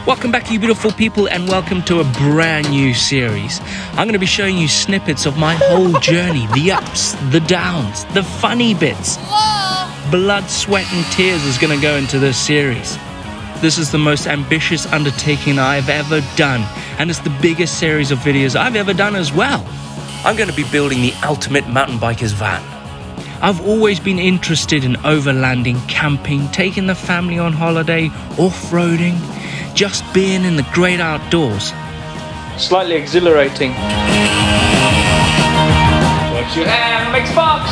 Welcome back, you beautiful people, and welcome to a brand new series. I'm going to be showing you snippets of my whole journey, the ups, the downs, the funny bits. Blood, sweat and tears is going to go into this series. This is the most ambitious undertaking I've ever done, and it's the biggest series of videos I've ever done as well. I'm going to be building the ultimate mountain biker's van. I've always been interested in overlanding, camping, taking the family on holiday, off-roading, just being in the great outdoors. Slightly exhilarating. Works your hand, makes sparks.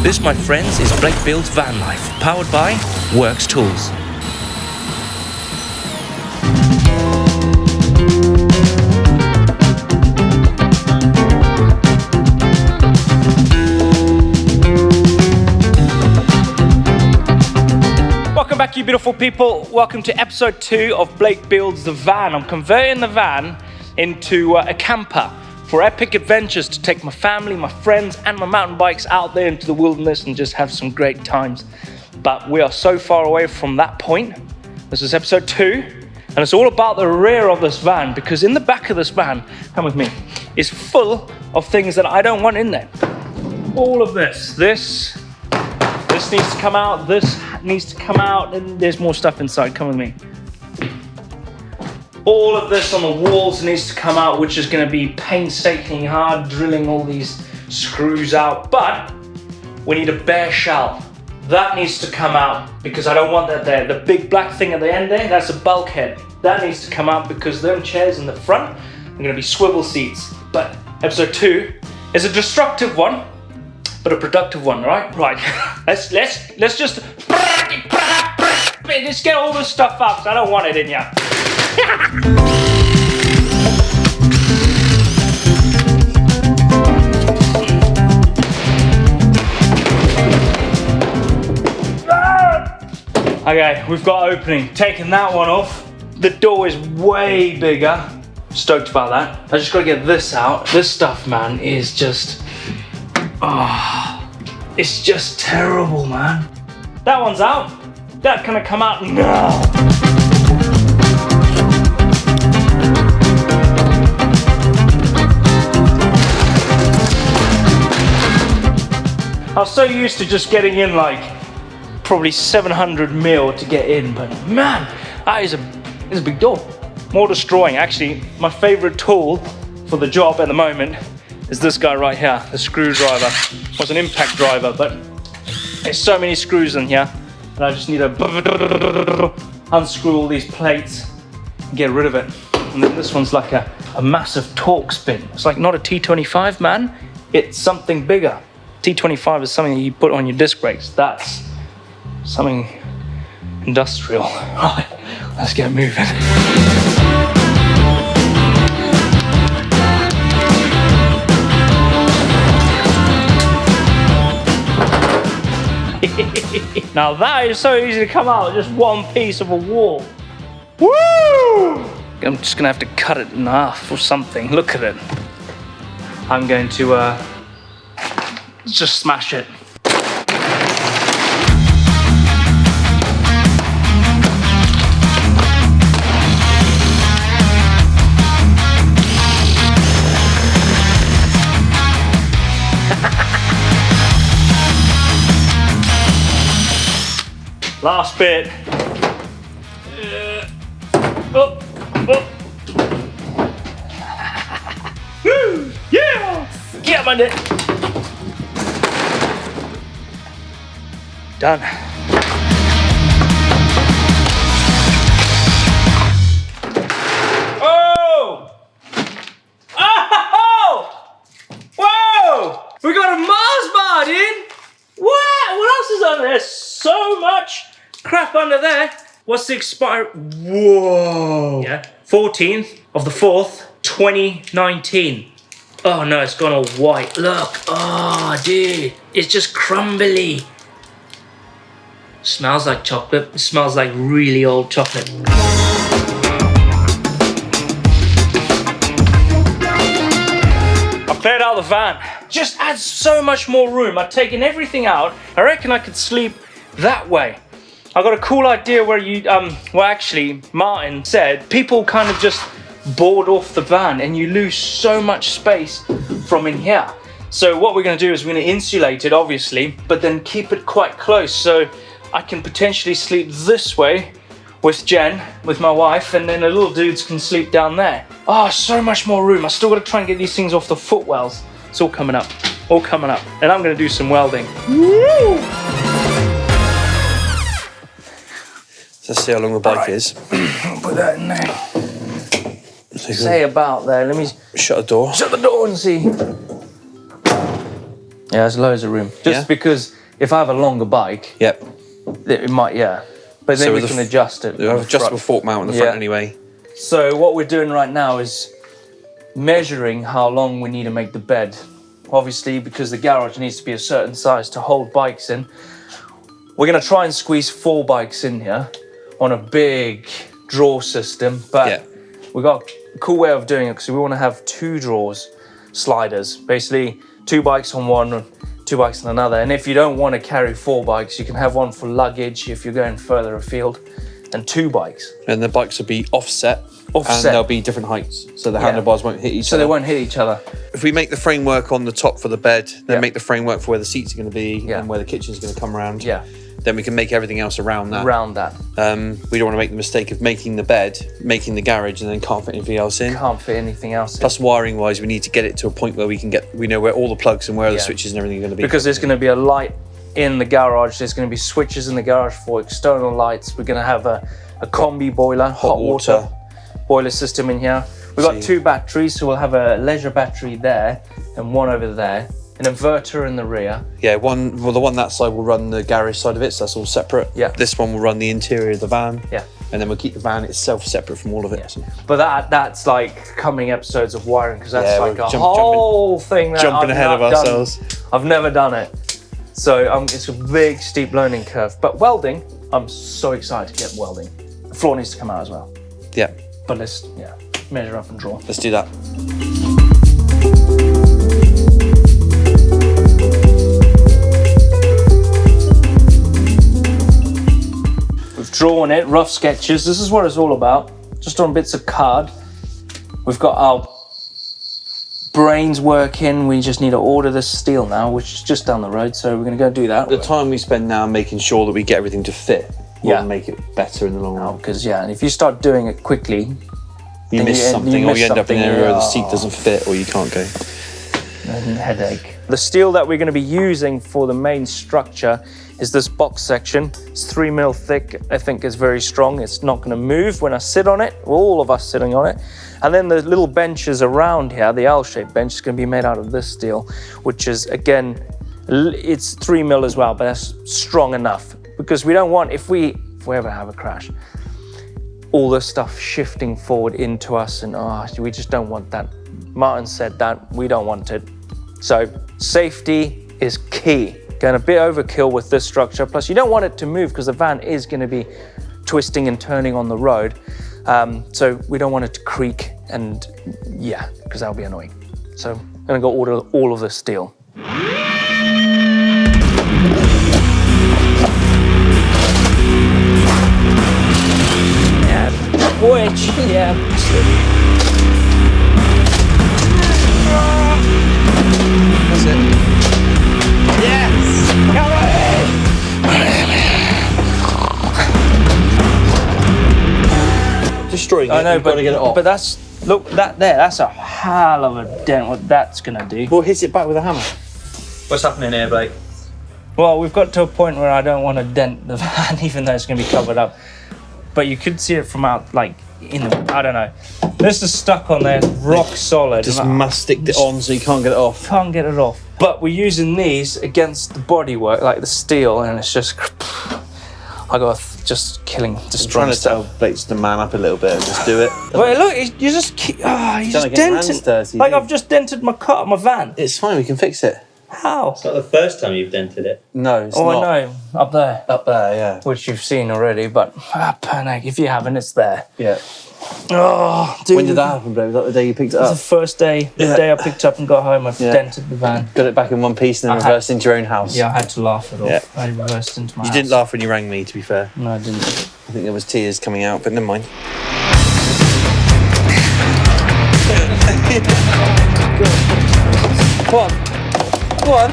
This, my friends, is Blake Builds Van Life, powered by Works Tools. Welcome back, you beautiful people. Welcome to episode 2 of Blake Builds the Van. I'm converting the van into a camper for epic adventures to take my family, my friends, and my mountain bikes out there into the wilderness and just have some great times. But we are so far away from that point. This is episode 2, and it's all about the rear of this van, because in the back of this van, come with me, is full of things that I don't want in there. All of this needs to come out, this needs to come out, and there's more stuff inside. Come with me. All of this on the walls needs to come out, which is going to be painstakingly hard, drilling all these screws out. But we need a bare shell. That needs to come out because I don't want that there. The big black thing at the end there, that's a bulkhead. That needs to come out because them chairs in the front are going to be swivel seats. But episode 2 is a destructive one, but a productive one, right? Right. Let's just get all this stuff up, 'cause I don't want it in here. Okay, we've got opening. Taking that one off. The door is way bigger. Stoked about that. I just gotta get this out. This stuff, man, is just... it's just terrible, man. That one's out. That can come out now. I was so used to just getting in like probably 700 mil to get in, but man, that is a big door. More destroying. Actually, my favorite tool for the job at the moment is this guy right here, the screwdriver. It was an impact driver, but there's so many screws in here, and I just need to unscrew all these plates and get rid of it. And then this one's like a massive torque spin. It's like not a T25, man. It's something bigger. T25 is something that you put on your disc brakes. That's something industrial. Right, let's get moving. Now that is so easy to come out, just one piece of a wall. Woo! I'm just gonna have to cut it in half or something. Look at it. I'm going to just smash it. Last bit. Oh. Woo! Yeah! Get on it. Done. Oh! Oh! Whoa! We got a Mars bar, dude! What else is on there? So much crap under there. What's the expire? Whoa! Yeah, 14th of the 4th, 2019. Oh no, it's gone all white. Look. Oh, dude, it's just crumbly. Smells like chocolate. It smells like really old chocolate. van. Just adds so much more room. I've taken everything out. I reckon I could sleep that way. I got a cool idea where well actually, Martin said people kind of just board off the van and you lose so much space from in here. So what we're gonna do is we're gonna insulate it, obviously, but then keep it quite close so I can potentially sleep this way with Jen, with my wife, and then the little dudes can sleep down there. Oh, so much more room. I still gotta try and get these things off the footwells. It's all coming up, all coming up. And I'm gonna do some welding. Woo! Let's see how long the bike is. I'll put that in there. Say about there, let me shut the door. Shut the door and see. Yeah, there's loads of room. Just because if I have a longer bike, yep, it might, But then we can adjust it. We have adjustable fork mount on the front anyway. So what we're doing right now is measuring how long we need to make the bed. Obviously, because the garage needs to be a certain size to hold bikes in. We're gonna try and squeeze 4 bikes in here on a big drawer system, but we got a cool way of doing it because we want to have 2 drawers, sliders, basically 2 bikes on one, 2 bikes on another. And if you don't want to carry 4 bikes, you can have one for luggage if you're going further afield, and 2 bikes. And the bikes will be offset. And they'll be different heights, so the handlebars won't hit each other. So they won't hit each other. If we make the framework on the top for the bed, then make the framework for where the seats are going to be and where the kitchen's going to come around. Then we can make everything else around that. We don't want to make the mistake of making the bed, making the garage, and then can't fit anything else in. Can't fit anything else in. Plus, wiring-wise, we need to get it to a point where we know where all the plugs and where the switches and everything are going to be. Because there's going to be a light in the garage. There's going to be switches in the garage for external lights. We're going to have a combi boiler, hot water boiler system in here. We've got 2 batteries, so we'll have a leisure battery there and one over there. An inverter in the rear. Yeah, the one that side will run the garage side of it, so that's all separate. Yeah. This one will run the interior of the van. Yeah. And then we'll keep the van itself separate from all of it. Yeah. But that's like coming episodes of wiring, because that's like a whole thing that jumping ahead of ourselves. I've never done it. So it's a big, steep learning curve. But welding, I'm so excited to get welding. The floor needs to come out as well. Yeah. But let's measure up and draw. Let's do that. Drawn it, rough sketches. This is what it's all about. Just on bits of card. We've got our brains working. We just need to order this steel now, which is just down the road. So we're going to go do that. The time we spend now making sure that we get everything to fit will make it better in the long run. Because and if you start doing it quickly, you miss something, or you end up in an area where the seat doesn't fit, or you can't go. Headache. The steel that we're going to be using for the main structure is this box section. It's 3mm thick. I think it's very strong. It's not going to move when I sit on it, all of us sitting on it. And then the little benches around here, the L-shaped bench, is going to be made out of this steel, which is, again, it's 3mm as well, but that's strong enough. Because we don't want, if we ever have a crash, all this stuff shifting forward into us, and we just don't want that. Martin said that, we don't want it. So safety is key. Going a bit overkill with this structure. Plus, you don't want it to move because the van is going to be twisting and turning on the road. So we don't want it to creak, and because that'll be annoying. So I'm going to go order all of this steel. That's it. Yes! Come on! Destroying it, I know, you've got to get it off. But that's a hell of a dent, what that's going to do. Well, hit it back with a hammer. What's happening here, Blake? Well, we've got to a point where I don't want to dent the van, even though it's going to be covered up. But you could see it from out, like, I don't know. This is stuck on there, rock solid. Just mastic it on so you can't get it off. Can't get it off. But we're using these against the bodywork, like the steel, and it's just, I got just destroying I'm trying to tell Blake to man up a little bit and just do it. Wait, look, you just dented. dirty, Like I've just dented my van. It's fine, we can fix it. How? It's not the first time you've dented it. No, it's not. Oh, I know. Up there. Up there, yeah. Which you've seen already, but panic. If you haven't, it's there. Yeah. Oh, dude. When did that happen, bro? Was that the day you picked it It was up? the first day. The day I picked up and got home, I dented the van. Got it back in one piece and then reversed into your own house. Yeah, I had to laugh it off. Yeah. I reversed into my You house. didn't laugh when you rang me, to be fair. No, I didn't. I think there was tears coming out, but never mind. Come on. Come on.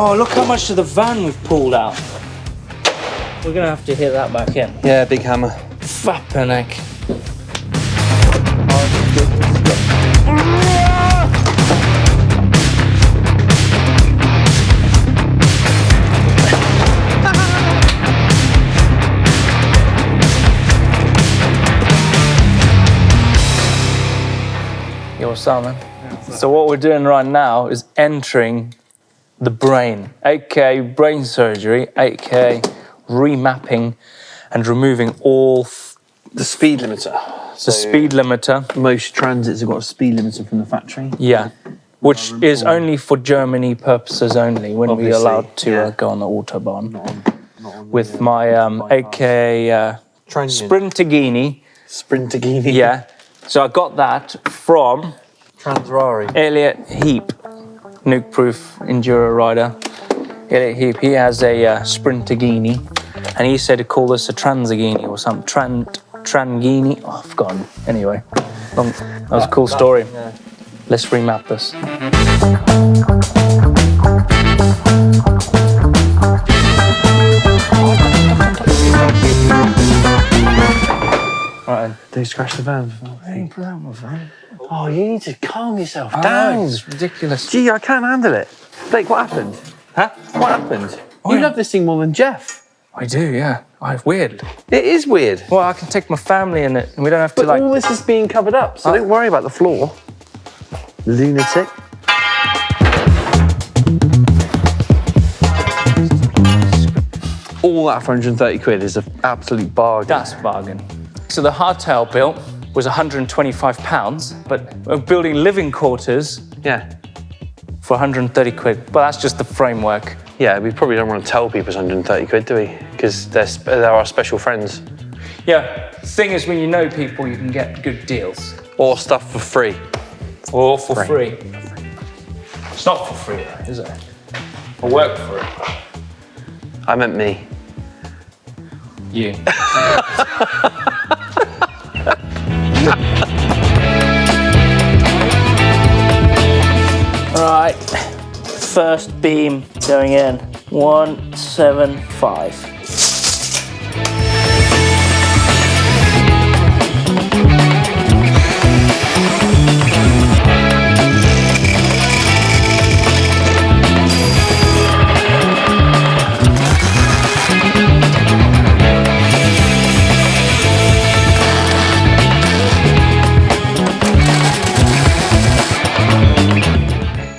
Oh, look how much of the van we've pulled out. We're going to have to hit that back in. Yeah, big hammer. Flippin' heck. Yo, Simon. So what we're doing right now is entering the brain, aka brain surgery, aka remapping and removing all The speed limiter. the speed limiter. Most transits have got a speed limiter from the factory. Yeah, which is only for Germany purposes only. When we're Obviously, allowed to yeah. go on the autobahn Not on with the, my bypass. aka Sprintagini. Sprintagini. Yeah, so I got that from Transrari. Elliot Heap, nuke-proof enduro rider. Elliot Heap, he has a Sprintagini, and he said to call this a Transagini or something. Trangini. Oh, I've forgotten. Anyway, that was a cool story. Yeah. Let's remap this. Right. They scratched the van. Oh, you need to calm yourself down. It's ridiculous. Gee, I can't handle it. Blake, what happened? Huh? What happened? Oh, You yeah. love this thing more than Jeff. I do, yeah. It's weird. It is weird. Well, I can take my family in it, and we don't have to But all this is being covered up, so don't worry about the floor. Lunatic. All that for 130 quid is an absolute bargain. That's a bargain. So the hardtail built was £125, but we're building living quarters Yeah. for 130 quid. But that's just the framework. Yeah, we probably don't want to tell people it's 130 quid, do we? Because they're our special friends. Yeah, the thing is, when you know people, you can get good deals. Or stuff for free. Or for free. It's not for free, though, is it? I work for it. I meant me. You. Right, first beam going in. 175.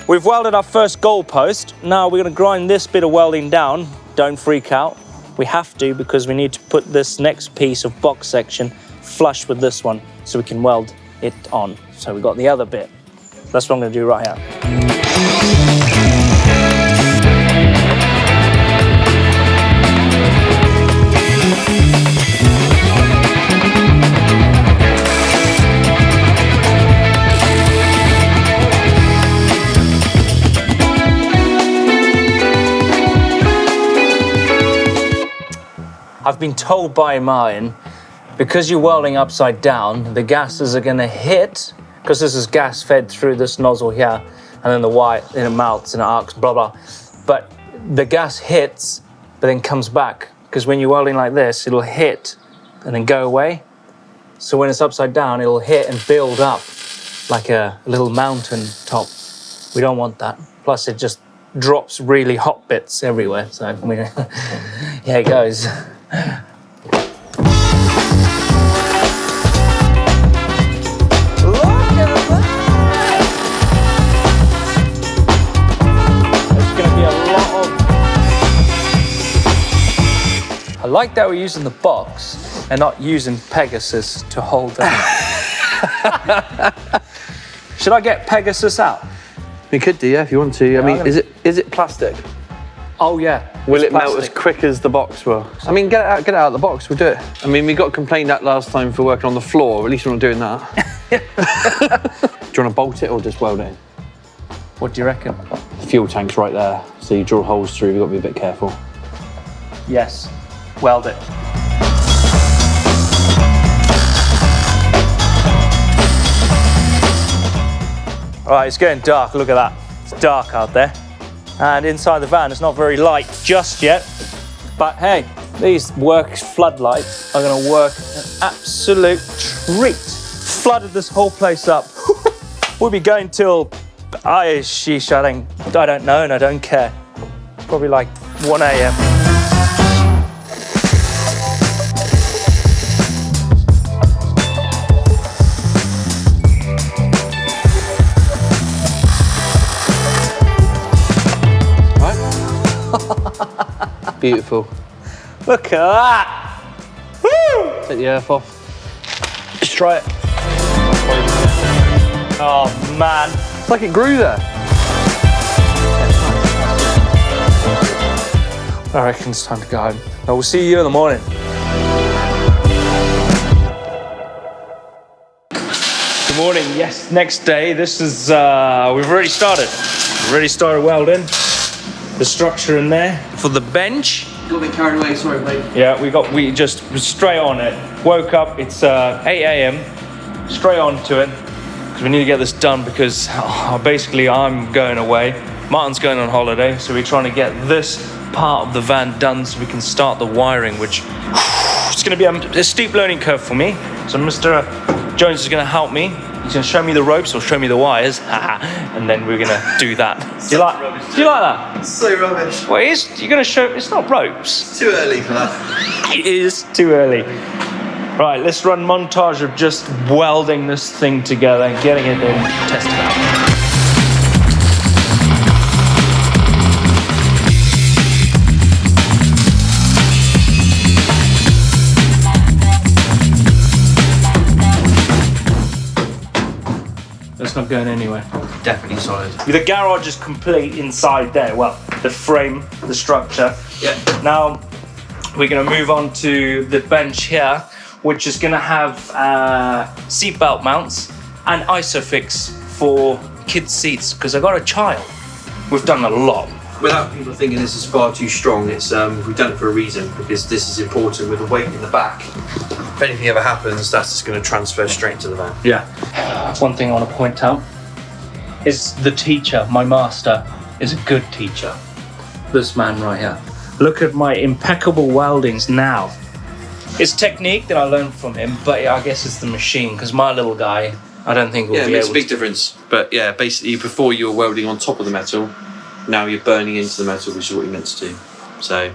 We've welded our first goal post. Now we're going to grind this bit of welding down. Don't freak out. We have to, because we need to put this next piece of box section flush with this one so we can weld it on. So we've got the other bit. That's what I'm going to do right here. I've been told by mine, because you're welding upside down, the gases are gonna hit, because this is gas fed through this nozzle here, and then the wire, and it melts and it arcs, blah, blah. But the gas hits, but then comes back, because when you're welding like this, it'll hit and then go away. So when it's upside down, it'll hit and build up like a little mountain top. We don't want that. Plus it just drops really hot bits everywhere. So yeah, it goes. I like that we're using the box, and not using Pegasus to hold them. Should I get Pegasus out? You could do, yeah, if you want to. Yeah, I mean, is it plastic? Oh yeah. Will it melt as quick as the box will? I mean, get it out of the box, we'll do it. I mean, we got complained that last time for working on the floor, at least we're not doing that. Do you want to bolt it or just weld it in? What do you reckon? The fuel tank's right there, so you drill holes through, you've got to be a bit careful. Yes, weld it. All right, it's getting dark, look at that. It's dark out there. And inside the van, it's not very light just yet. But hey, these floodlights are gonna work an absolute treat. Flooded this whole place up. We'll be going till, I don't know and I don't care. Probably like 1 a.m. Beautiful. Look at that! Woo! Take the earth off. Let's try it. Oh man. It's like it grew there. I reckon it's time to go home. I will see you in the morning. Good morning, yes, next day. This is, we've already started. We've already started welding. The structure in there for the bench. Got a bit carried away, sorry mate. Yeah, we just straight on it. Woke up, it's 8 a.m. Straight on to it. Because we need to get this done because basically I'm going away. Martin's going on holiday, so we're trying to get this part of the van done so we can start the wiring, which it's going to be a steep learning curve for me. So Mr. Jones is going to help me. He's going to show me the ropes or show me the wires, and then we're going to do that. Do you like that? It's so rubbish. Well, you're going to show, it's not ropes. It's too early for that. It is too early. Right, let's run montage of just welding this thing together, getting it in, test it out. It's not going anywhere. Definitely solid. The garage is complete inside there. Well, the frame, the structure. Yeah. Now we're going to move on to the bench here, which is going to have seatbelt mounts and ISOFIX for kids' seats because I got a child. We've done a lot. Without people thinking this is far too strong, it's we've done it for a reason because this is important with the weight in the back. If anything ever happens, that's just going to transfer straight to the van. Yeah. One thing I want to point out is the teacher, my master, is a good teacher. This man right here. Look at my impeccable weldings now. It's technique that I learned from him, but I guess it's the machine because my little guy, I don't think will be able to. Yeah, it makes a big difference. But yeah, basically before you were welding on top of the metal, now you're burning into the metal, which is what you're meant to do. So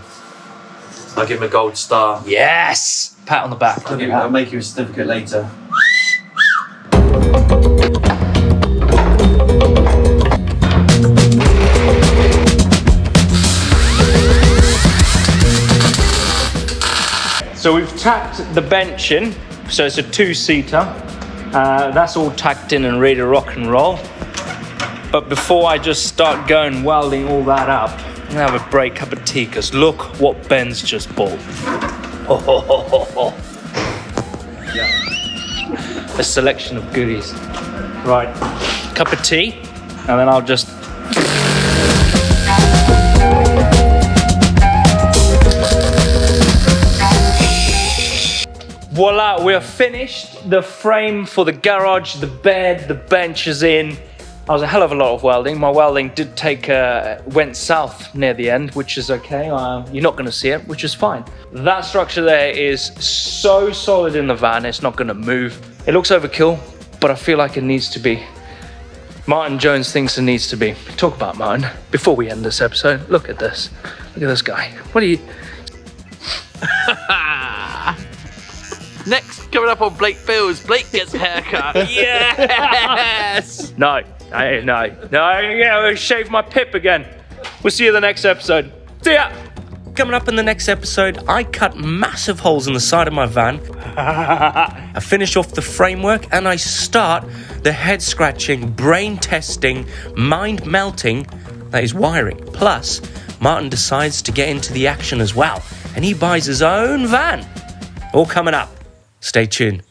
I'll give him a gold star. Yes! Pat on the back. I'll make you a certificate later. So we've tacked the bench in, so it's a two-seater. That's all tacked in and ready to rock and roll. But before I just start going welding all that up, I'm gonna have a break, cup of tea, because look what Ben's just bought. Yeah. A selection of goodies. Right, cup of tea, and then I'll just... Voila, we are finished. The frame for the garage, the bed, the bench is in. That was a hell of a lot of welding. My welding did went south near the end, which is okay. You're not gonna see it, which is fine. That structure there is so solid in the van, it's not gonna move. It looks overkill, but I feel like it needs to be. Martin Jones thinks it needs to be. Talk about Martin. Before we end this episode, look at this. Look at this guy. What are you? Next, coming up on Blake Bills, Blake gets a haircut. Yes! No, I'm gonna shave my pip again. We'll see you in the next episode. See ya! Coming up in the next episode, I cut massive holes in the side of my van. I finish off the framework and I start the head-scratching, brain-testing, mind-melting that is wiring. Plus, Martin decides to get into the action as well, and he buys his own van. All coming up. Stay tuned.